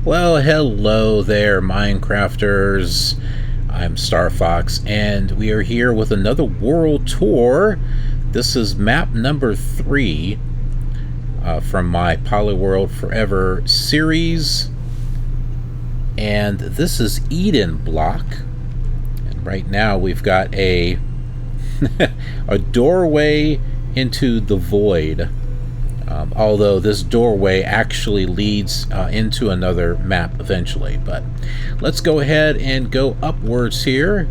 Well, hello there, Minecrafters. I'm Star Fox, and we are here with another world tour. This is map number 3 from my Polyworld Forever series, and this is Edenblock. And right now we've got a a doorway into the void. Although this doorway actually leads into another map eventually. But let's go ahead and go upwards here.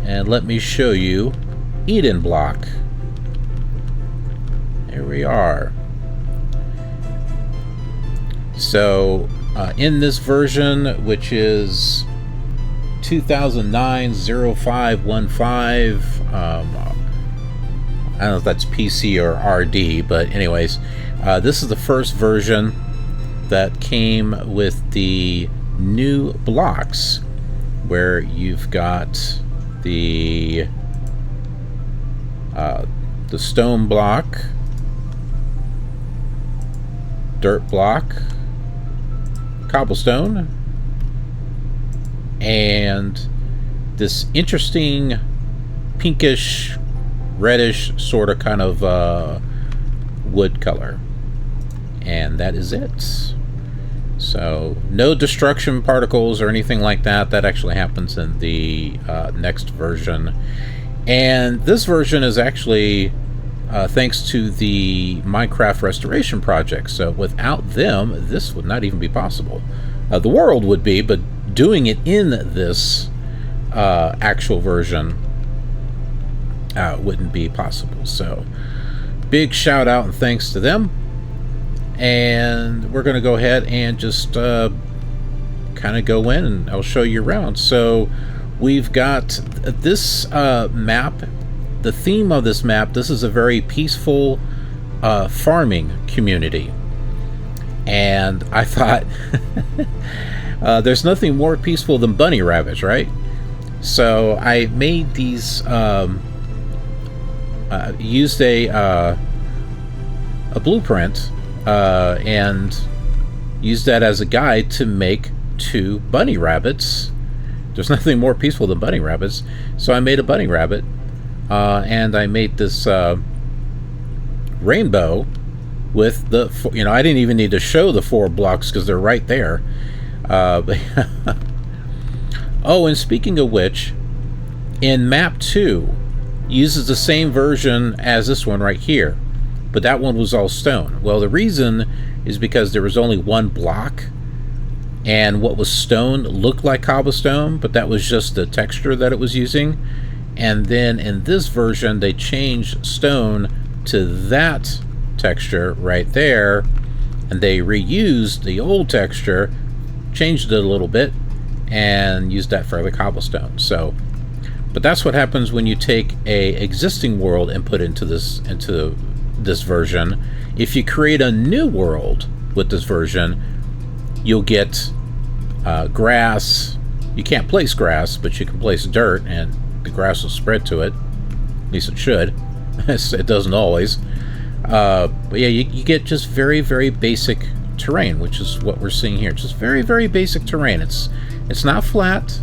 And let me show you Edenblock. Here we are. So in this version, which is 2009-0515, I don't know if that's PC or RD, but anyways, this is the first version that came with the new blocks, where you've got the stone block, dirt block, cobblestone, and this interesting pinkish reddish sort of kind of wood color, and that is it. So no destruction particles or anything like that. That actually happens in the next version, and this version is actually thanks to the Minecraft restoration project. So without them, this would not even be possible. The world would be, but doing it in this actual version wouldn't be possible. So big shout out and thanks to them. And we're going to go ahead and just kind of go in, and I'll show you around. So we've got this map. The theme of this map, this is a very peaceful farming community, and I thought there's nothing more peaceful than bunny rabbits, right? So I made these used a blueprint and used that as a guide to make 2 bunny rabbits. There's nothing more peaceful than bunny rabbits, so I made a bunny rabbit, and I made this rainbow with the I didn't even need to show the 4 blocks because they're right there. Oh, and speaking of which, in map 2 uses the same version as this one right here, but that one was all stone. Well, the reason is because there was only 1 block, and what was stone looked like cobblestone, but that was just the texture that it was using. And then in this version they changed stone to that texture right there, and they reused the old texture, changed it a little bit, and used that for the cobblestone. So but that's what happens when you take a existing world and put into this version. If you create a new world with this version, you'll get grass. You can't place grass, but you can place dirt, and the grass will spread to it. At least it should. It doesn't always. But yeah, you get just very, very basic terrain, which is what we're seeing here. Just very, very basic terrain. It's not flat,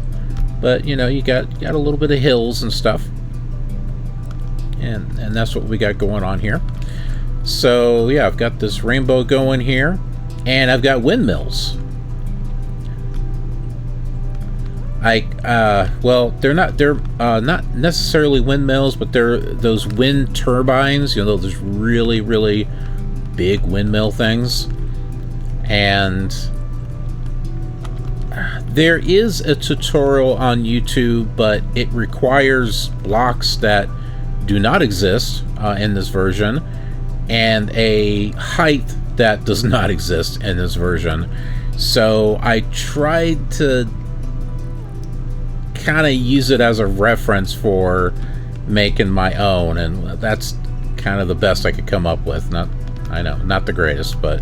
but you got a little bit of hills and stuff, and that's what we got going on here. So yeah, I've got this rainbow going here, and I've got windmills. Well, they're not necessarily windmills, but they're those wind turbines, those really, really big windmill things. And there is a tutorial on YouTube, but it requires blocks that do not exist in this version, and a height that does not exist in this version. So I tried to kind of use it as a reference for making my own, and that's kind of the best I could come up with. I know, not the greatest, but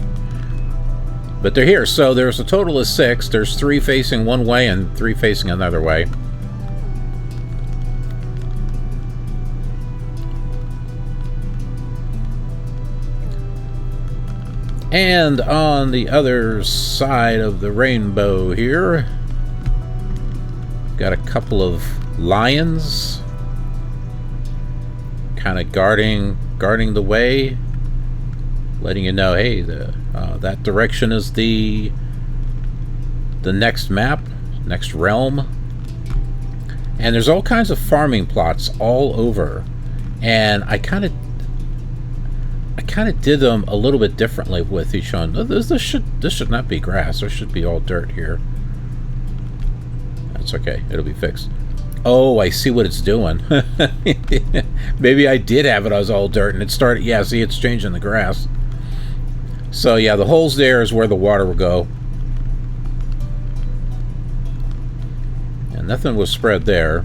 they're here. So there's a total of 6. There's 3 facing one way and 3 facing another way. And on the other side of the rainbow here, got a couple of lions kind of guarding the way, letting you know, hey, that direction is the next map, next realm. And there's all kinds of farming plots all over, and I kind of did them a little bit differently with each one. This should not be grass. There should be all dirt here. That's okay. It'll be fixed. Oh, I see what it's doing. Maybe I did have it as all dirt, and it started. Yeah, see, it's changing the grass. So yeah, the holes there is where the water will go. And nothing was spread there.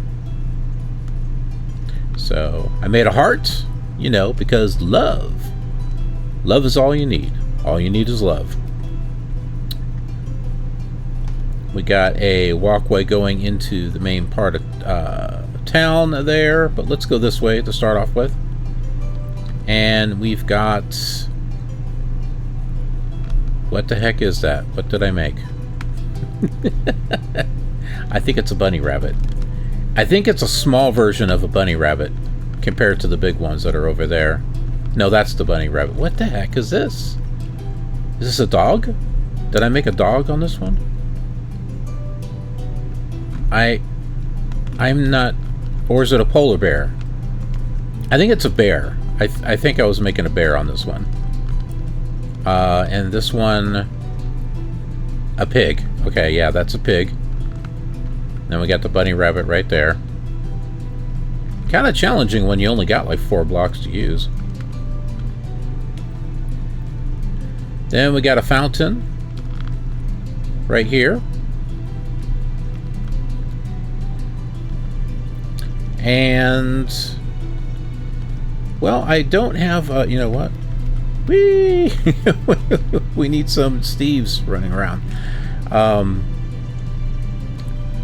So I made a heart, you know, because love. Love is all you need. All you need is love. We got a walkway going into the main part of town there, but let's go this way to start off with. And we've got... What the heck is that? What did I make? I think it's a bunny rabbit. I think it's a small version of a bunny rabbit compared to the big ones that are over there. No, that's the bunny rabbit. What the heck is this? Is this a dog? Did I make a dog on this one? I'm not... Or is it a polar bear? I think it's a bear. I think I was making a bear on this one. And this one... A pig. Okay, yeah, that's a pig. Then we got the bunny rabbit right there. Kind of challenging when you only got like 4 blocks to use. Then we got a fountain right here. And, well, I don't have, you know what? We need some Steves running around.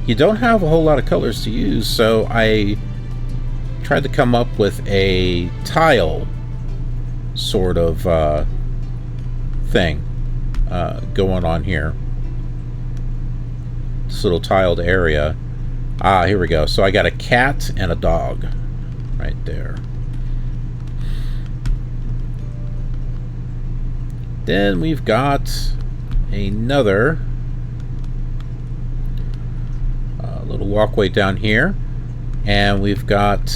You don't have a whole lot of colors to use, so I tried to come up with a tile sort of thing going on here. This little tiled area. Ah, here we go. So I got a cat and a dog right there. Then we've got another little walkway down here. And we've got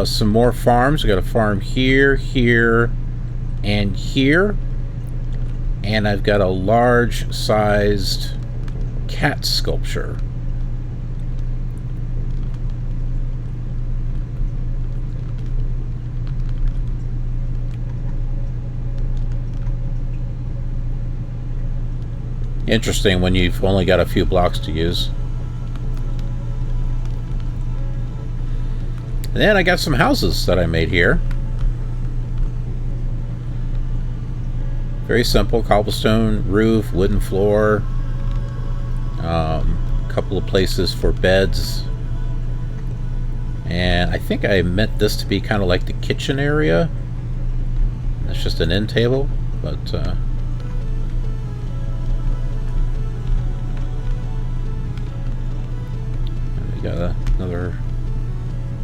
some more farms. We've got a farm here, here, and here. And I've got a large-sized cat sculpture. Interesting when you've only got a few blocks to use. And then I got some houses that I made here. Very simple, cobblestone roof, wooden floor. A couple of places for beds. And I think I meant this to be kind of like the kitchen area. That's just an end table, but... got another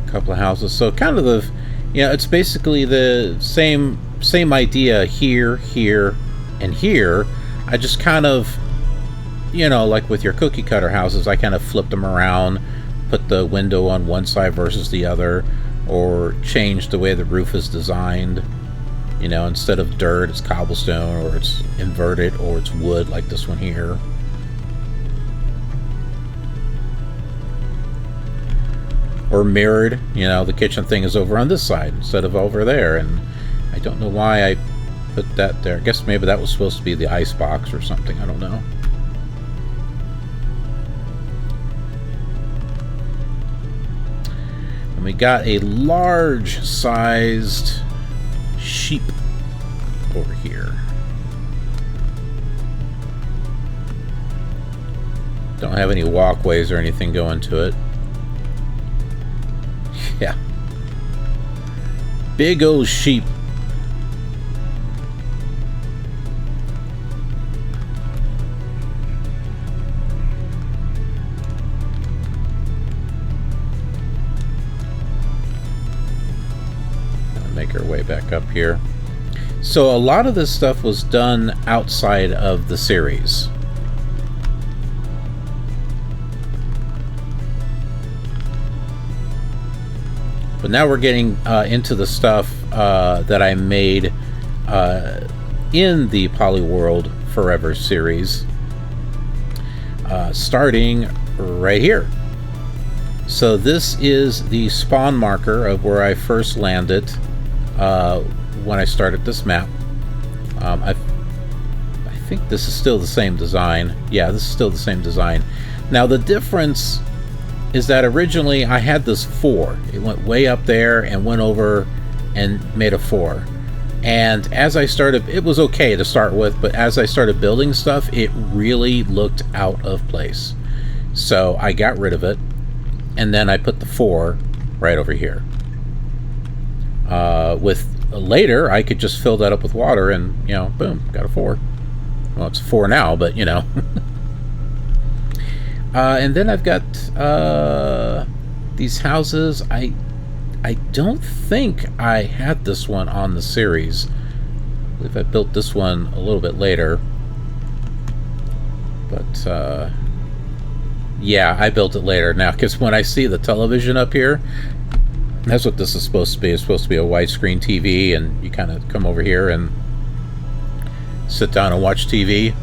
couple of houses. So kind of the, you know, it's basically the same idea here, here, and here. I just kind of, you know, like with your cookie cutter houses, I kind of flipped them around, put the window on one side versus the other, or changed the way the roof is designed. You know, instead of dirt, it's cobblestone, or it's inverted, or it's wood like this one here. Or mirrored, you know, the kitchen thing is over on this side instead of over there, and I don't know why I put that there. I guess maybe that was supposed to be the ice box or something, I don't know. And we got a large-sized sheep over here. Don't have any walkways or anything going to it. Yeah. Big old sheep. right back up here. So a lot of this stuff was done outside of the series. But now we're getting into the stuff that I made in the Polyworld Forever series, starting right here. So this is the spawn marker of where I first landed when I started this map. I think this is still the same design. Yeah, this is still the same design. Now the difference is that originally I had this 4. It went way up there and went over and made a 4. And as I started, it was okay to start with, but as I started building stuff, it really looked out of place. So I got rid of it, and then I put the 4 right over here. With later, I could just fill that up with water and, you know, boom, got a 4. Well, it's 4 now, but, you know. And then I've got these houses. I don't think I had this one on the series. I believe I built this one a little bit later. But, yeah, I built it later. Now, because when I see the television up here, that's what this is supposed to be. It's supposed to be a widescreen TV, and you kind of come over here and sit down and watch TV.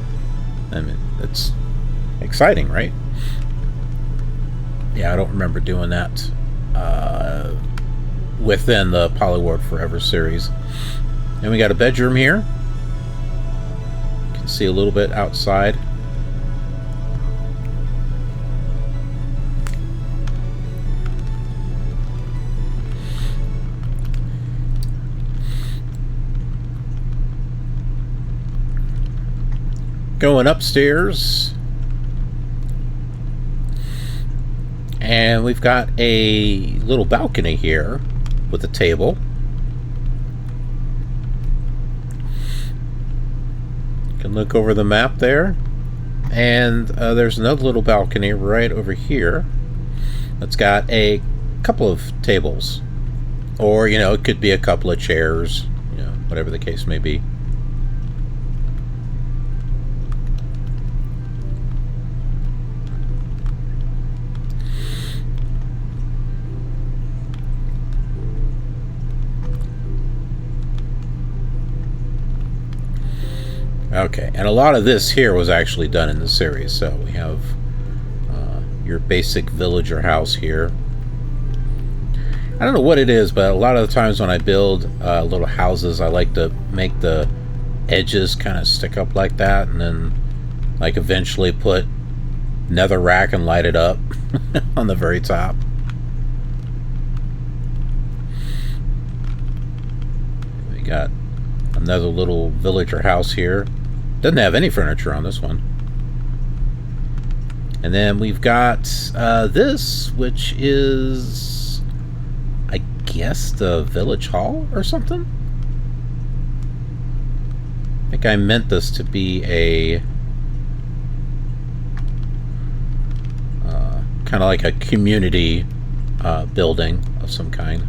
I mean, it's exciting, right? Yeah, I don't remember doing that within the Polyworld Forever series. And we got a bedroom here. You can see a little bit outside. Going upstairs. And we've got a little balcony here with a table. You can look over the map there. And there's another little balcony right over here that's got a couple of tables. Or, you know, it could be a couple of chairs, you know, whatever the case may be. Okay, and a lot of this here was actually done in the series. So we have your basic villager house here. I don't know what it is, but a lot of the times when I build little houses, I like to make the edges kind of stick up like that, and then like eventually put netherrack and light it up on the very top. We got another little villager house here. Doesn't have any furniture on this one. And then we've got this, which is, I guess, the village hall or something? I think I meant this to be a kind of like a community building of some kind.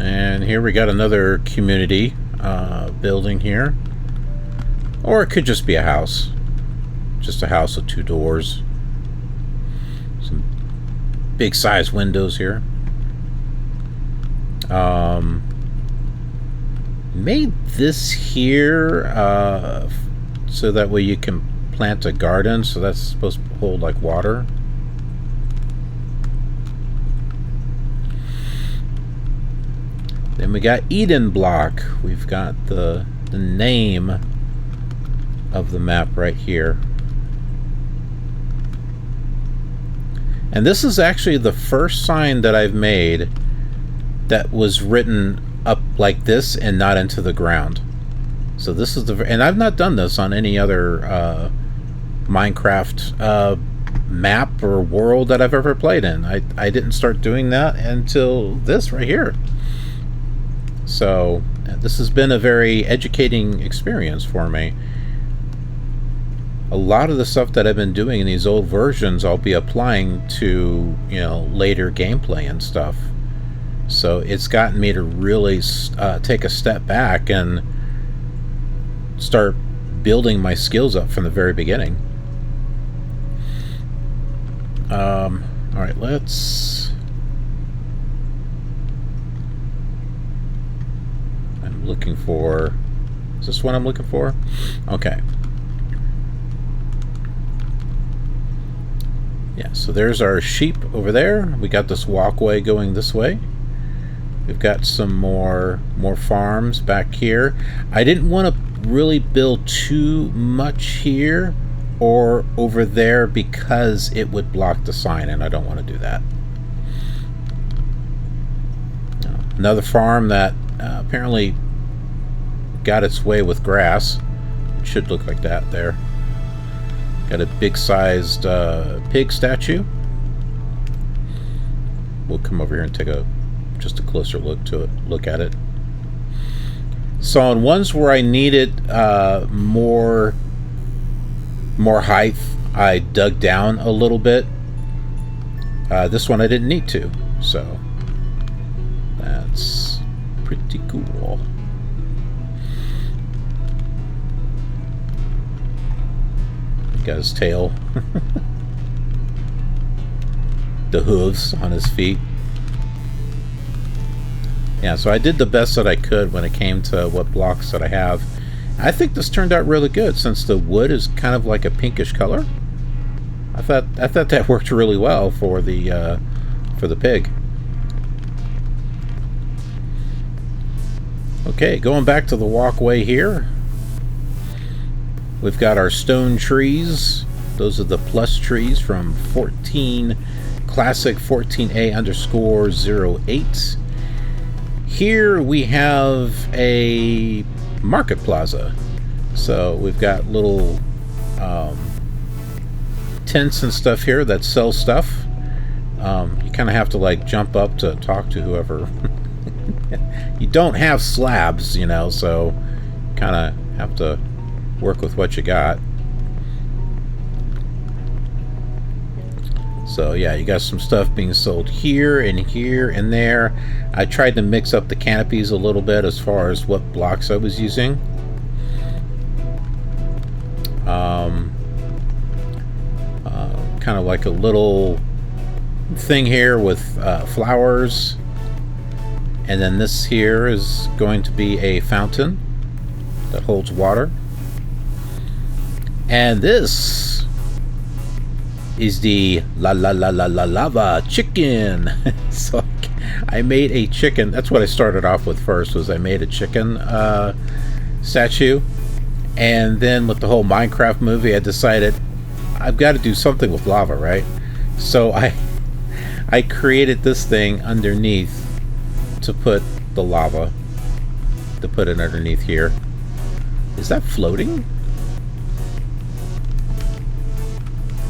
And here we got another community building here. Or it could just be a house. Just a house with 2 doors. Some big size windows here. Made this here so that way you can plant a garden. So that's supposed to hold like water. Then we got Edenblock. We've got the name of the map right here. And this is actually the first sign that I've made that was written up like this and not into the ground. So this is the, and I've not done this on any other Minecraft map or world that I've ever played in. I didn't start doing that until this right here. So this has been a very educating experience for me. A lot of the stuff that I've been doing in these old versions, I'll be applying to, later gameplay and stuff. So it's gotten me to really take a step back and start building my skills up from the very beginning. All right, I'm looking for... Is this what I'm looking for? Okay. Yeah, so there's our sheep over there. We got this walkway going this way. We've got some more farms back here. I didn't want to really build too much here or over there because it would block the sign, and I don't want to do that. Another farm that apparently got its way with grass. It should look like that there. Got a big-sized pig statue. We'll come over here and take just a closer look at it. So on ones where I needed more height, I dug down a little bit. This one I didn't need to, so that's pretty cool. Got his tail. The hooves on his feet. Yeah, so I did the best that I could when it came to what blocks that I have. I think this turned out really good since the wood is kind of like a pinkish color. I thought that worked really well for the pig. Okay, going back to the walkway here. We've got our stone trees. Those are the plus trees from 14 Classic 14A_08. Here we have a market plaza. So we've got little tents and stuff here that sell stuff. You kind of have to like jump up to talk to whoever. You don't have slabs, so kind of have to work with what you got. So yeah, you got some stuff being sold here and here and there. I tried to mix up the canopies a little bit as far as what blocks I was using. Kind of like a little thing here with flowers, and then this here is going to be a fountain that holds water. And this is the lava chicken. So I made a chicken. That's what I started off with first, was I made a chicken statue. And then with the whole Minecraft movie, I decided I've got to do something with lava, right? So I created this thing underneath to put the lava, to put it underneath here. Is that floating?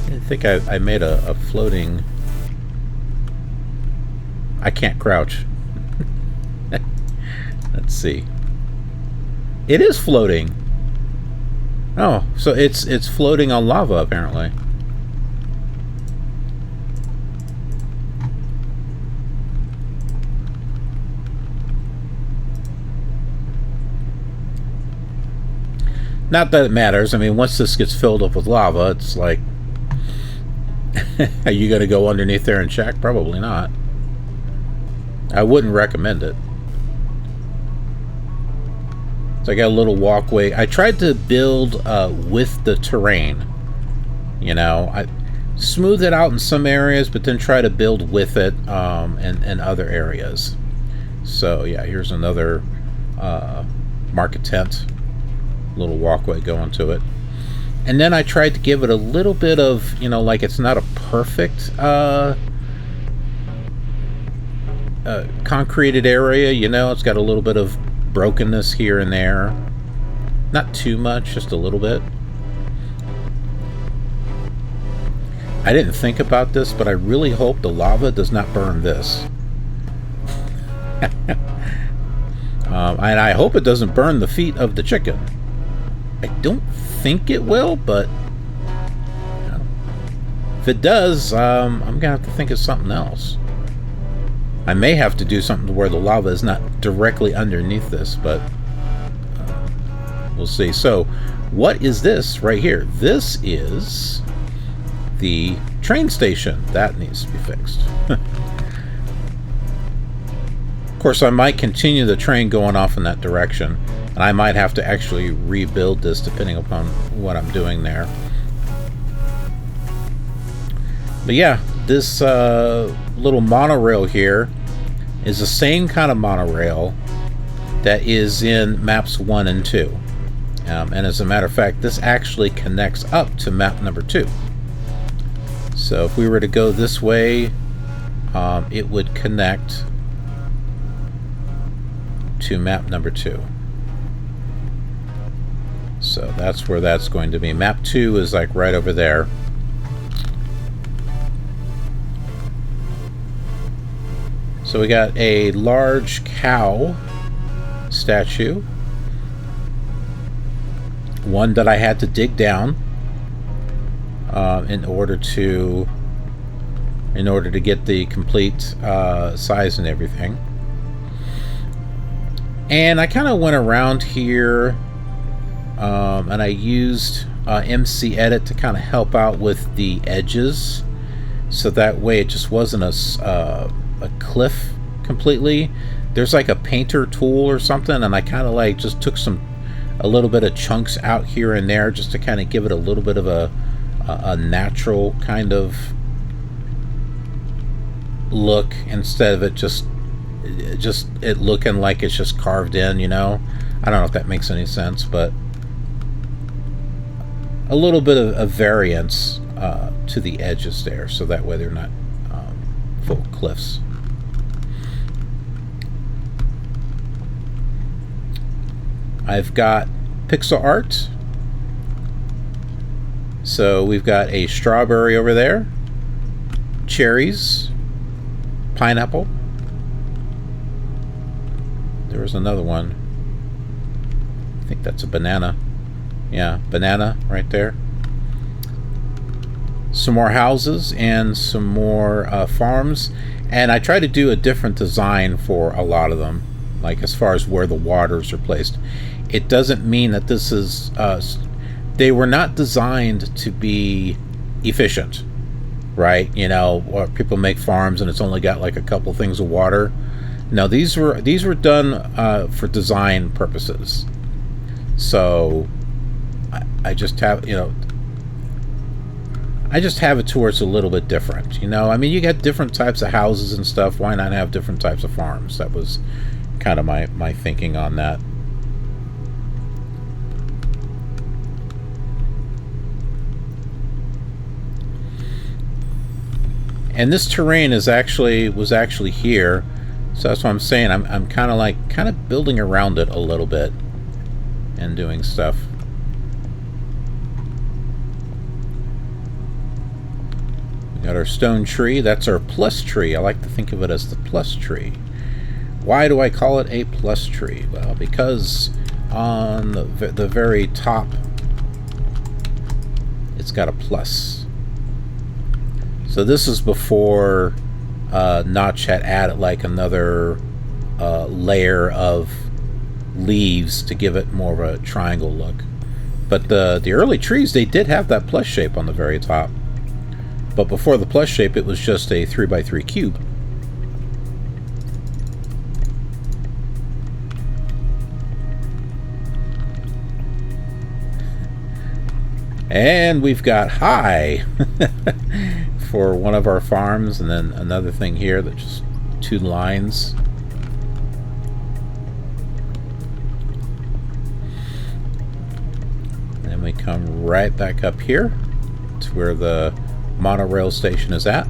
I think I made a floating... I can't crouch. Let's see. It is floating. Oh, so it's floating on lava apparently. Not that it matters. I mean, once this gets filled up with lava, it's like... Are you going to go underneath there and check? Probably not. I wouldn't recommend it. So I got a little walkway. I tried to build with the terrain. I smooth it out in some areas, but then try to build with it in other areas. So yeah, here's another market tent. Little walkway going to it. And then I tried to give it a little bit of, like it's not a perfect concreted area, it's got a little bit of brokenness here and there. Not too much, just a little bit. I didn't think about this, but I really hope the lava does not burn this. And I hope it doesn't burn the feet of the chicken. I don't think it will, but you know, if it does, I'm going to have to think of something else. I may have to do something to where the lava is not directly underneath this, but we'll see. So, what is this right here? This is the train station. That needs to be fixed. Of course, I might continue the train going off in that direction, and I might have to actually rebuild this depending upon what I'm doing there. But yeah, this little monorail here is the same kind of monorail that is in maps 1 and 2. And as a matter of fact, this actually connects up to map number 2. So if we were to go this way, it would connect to map number 2. So that's where that's going to be. Map 2 is like right over there. So we got a large cow statue. One that I had to dig down in order to get the complete size and everything. And I kind of went around here and I used MC Edit to kind of help out with the edges, so that way it just wasn't a cliff completely. There's like a painter tool or something, and I kind of like just took a little bit of chunks out here and there just to kind of give it a little bit of a natural kind of look, instead of it just it looking like it's just carved in, you know. I don't know if that makes any sense, but a little bit of variance to the edges there, so that way they're not full cliffs. I've got pixel art. So we've got a strawberry over there, cherries, pineapple. There was another one. I think that's a banana. Yeah, banana right there. Some more houses and some more farms. And I try to do a different design for a lot of them, like as far as where the waters are placed. It doesn't mean that this is... they were not designed to be efficient, right? You know, people make farms and it's only got like a couple things of water. No, these were done for design purposes. So I just have, you know, I just have it to where it's a little bit different. You know, I mean, you got different types of houses and stuff. Why not have different types of farms? That was kind of my thinking on that. And this terrain was actually here, so that's what I'm saying. I'm kind of building around it a little bit and doing stuff. We got our stone tree. That's our plus tree. I like to think of it as the plus tree. Why do I call it a plus tree? Well, because on the very top, it's got a plus. So this is before Notch had added like another layer of leaves to give it more of a triangle look. But the early trees, they did have that plus shape on the very top. But before the plus shape, it was just a 3x3 cube. And we've got high for one of our farms, and then another thing here that just 2 lines. And then we come right back up here to where the monorail station is at.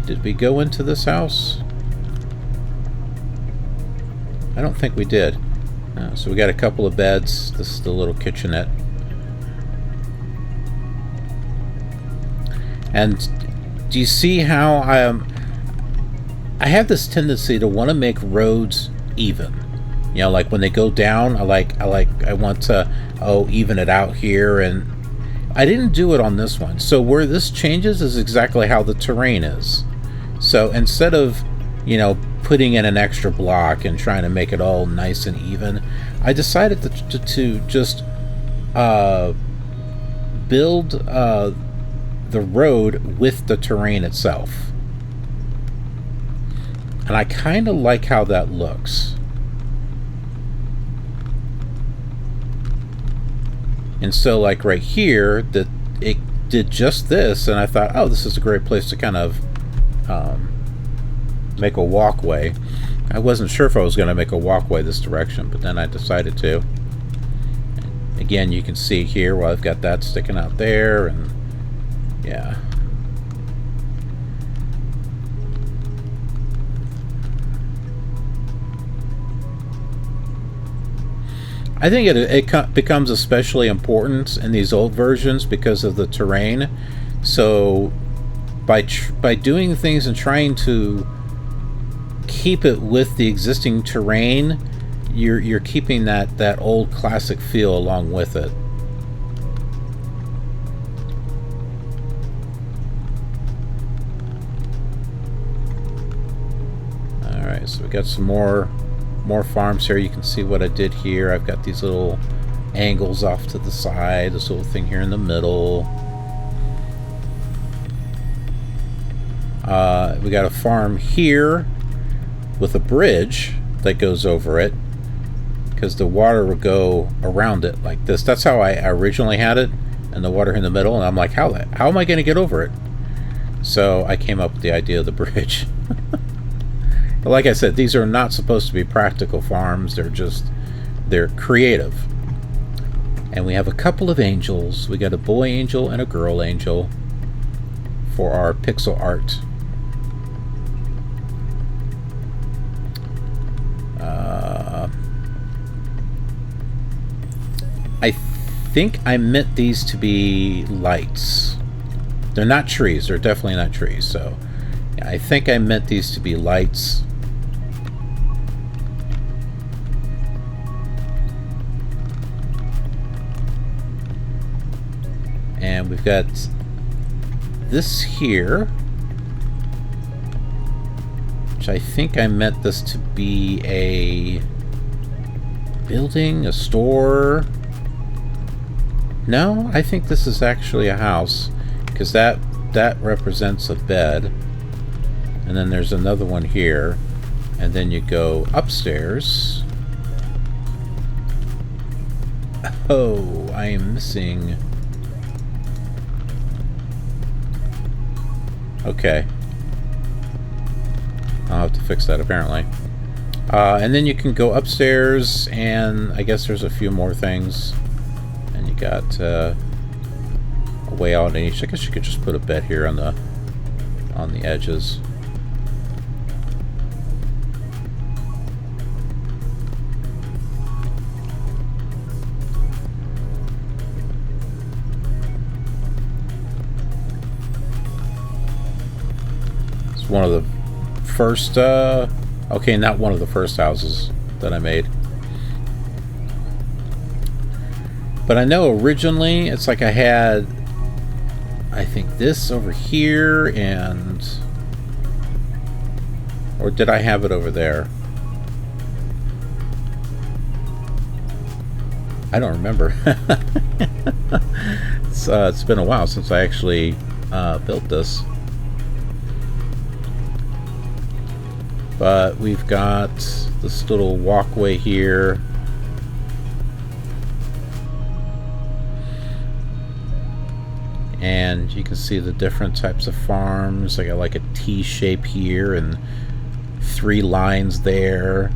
Did we go into this house? I don't think we did. So we got a couple of beds. This is the little kitchenette. And do you see how I have this tendency to want to make roads even? You know, like when they go down, I want to even it out here, and I didn't do it on this one. So where this changes is exactly how the terrain is. So instead of, you know, putting in an extra block and trying to make it all nice and even, I decided to just build the road with the terrain itself. And I kind of like how that looks. And so like right here, that it did just this, and I thought, oh, this is a great place to kind of make a walkway. I wasn't sure if I was going to make a walkway this direction, but then I decided to. Again, you can see here where I've got that sticking out there, and yeah. I think it becomes especially important in these old versions because of the terrain. So by doing things and trying to keep it with the existing terrain, you're keeping that old classic feel along with it. All right, so we got some more farms here. You can see what I did here. I've got these little angles off to the side, this little thing here in the middle. We got a farm here with a bridge that goes over it, because the water would go around it like this. That's how I originally had it, and the water in the middle, and I'm like, how am I going to get over it? So I came up with the idea of the bridge. But like I said, these are not supposed to be practical farms. They're creative. And we have a couple of angels. We got a boy angel and a girl angel for our pixel art. I think I meant these to be lights. They're not trees. They're definitely not trees. So yeah, I think I meant these to be lights. And we've got this here, which I think I meant this to be a building, a store. No, I think this is actually a house, because that represents a bed. And then there's another one here, and then you go upstairs. Oh, I am missing. Okay. I'll have to fix that apparently. And then you can go upstairs, and I guess there's a few more things. And you got a way out in each. I guess you could just put a bed here on the edges. One of the first okay, not one of the first houses that I made, but I know originally it's like I had, I think, this over here, and or did I have it over there? I don't remember. It's been a while since I actually built this. But we've got this little walkway here. And you can see the different types of farms. I got like a T shape here and 3 lines there.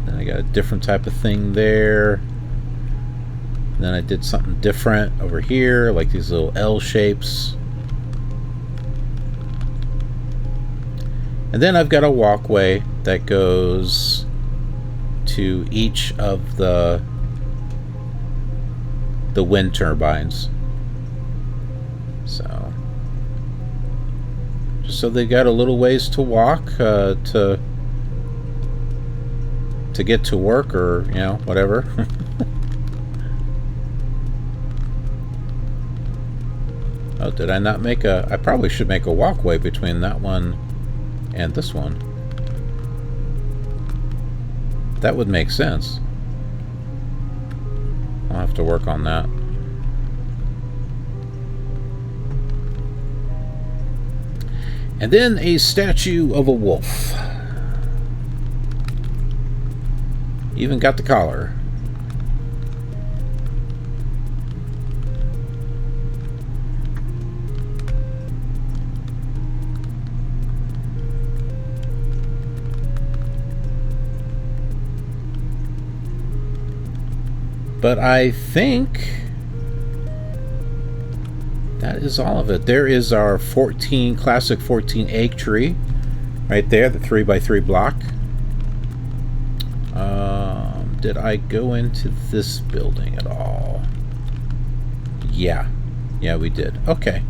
Then I got a different type of thing there. And then I did something different over here, like these little L shapes. And then I've got a walkway that goes to each of the wind turbines. So just so they got a little ways to walk to get to work, or you know, whatever. Oh, did I not make a... I probably should make a walkway between that one and this one. That would make sense. I'll have to work on that. And then a statue of a wolf. Even got the collar. But I think that is all of it. There is our classic 14 egg tree right there, the 3x3 block. Did I go into this building at all? Yeah, we did. Okay.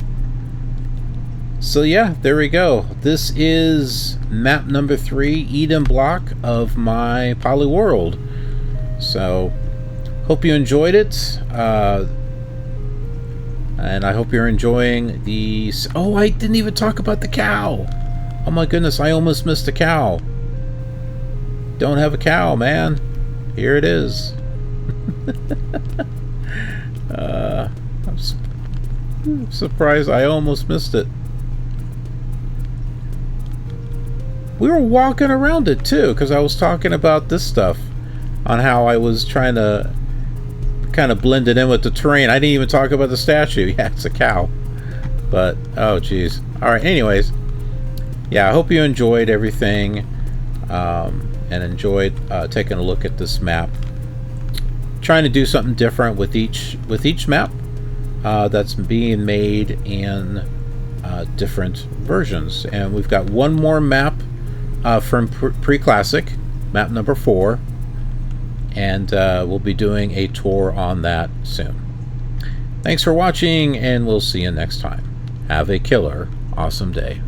So yeah, there we go. This is map number 3, Edenblock of my Polyworld. So hope you enjoyed it, and I hope you're enjoying these. Oh, I didn't even talk about the cow. Oh my goodness, I almost missed a cow. Don't have a cow, man. Here it is. I'm surprised I almost missed it. We were walking around it too, because I was talking about this stuff, on how I was trying to kind of blend it in with the terrain. I didn't even talk about the statue. Yeah, it's a cow. But, oh geez. Alright, anyways. Yeah, I hope you enjoyed everything. And enjoyed taking a look at this map. Trying to do something different with each map that's being made in different versions. And we've got one more map from Pre-Classic, map number 4. And we'll be doing a tour on that soon. Thanks for watching, and we'll see you next time. Have a killer awesome day.